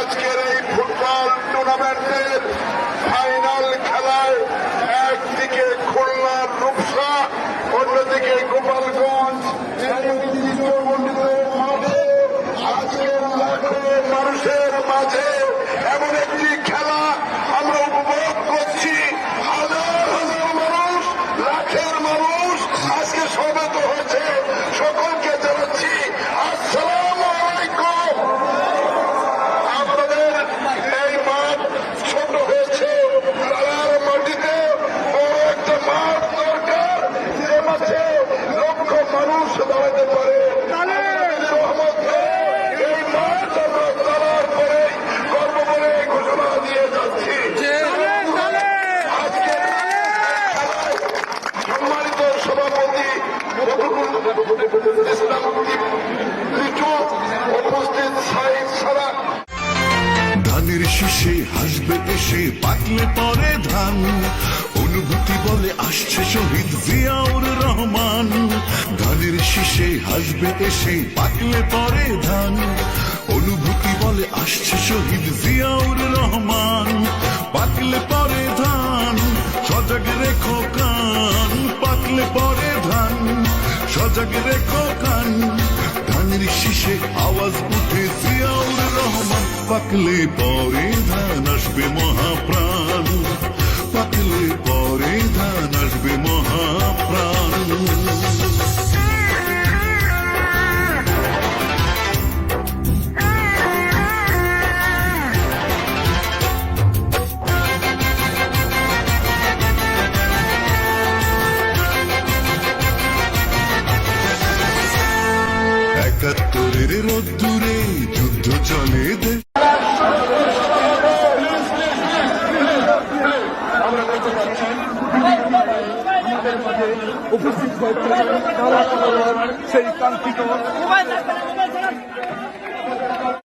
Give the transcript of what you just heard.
আজকের এই ফুটবল টুর্নামেন্টের ফাইনাল খেলায় একদিকে খুলনার রূপসা, অন্যদিকে গোপালগঞ্জ মাঠে আজকের লাখো মানুষের মাঝে এমন একটি খেলা আমরা উপভোগ করছি। হাজার হাজার মানুষ, লাখের মানুষ আজকে সমবেত হয়েছে। সকলকে জানাচ্ছি আসসালামু আলাইকুম। আপনাদের এই মাঠ ছোট হয়েছে, তারার মাটিতে বড় একটা মাঠ দরকার, যে মাঠে লক্ষ মানুষ দাঁড়াতে পারে। এই মাঠ আমরা তারার পরে গর্ব করে ঘোষণা দিয়ে যাচ্ছি। আজকে সম্মানিত সভাপতি ইসলাম লিচু, উপস্থিত সাইদ সারা ধানের শীষে হাসবে এসে পাকলে পরে ধান, অনুভূতি বলে আসছে শহীদ জিয়াউর রহমান। ধানের শীষে হাসবে এসে পাকলে পরে ধান, অনুভূতি বলে আসছে শহীদ জিয়াউর রহমান। পাকলে পরে ধান সজাগ রেখো কান, পাকলে পরে ধান সজাগ রেখো কান। ধানের শীষে আওয়াজ উঠে জিয়াউর রহমান। পাকলে পরে ধান আসবে মহাপ্রাণ, পাকলে পরে ধান আসবে মহাপ্রাণ। একাত্তরের রোদ্দুরে যুদ্ধ চলে উপস্থিত হয়েছে সেই কাঙ্ক্ষিত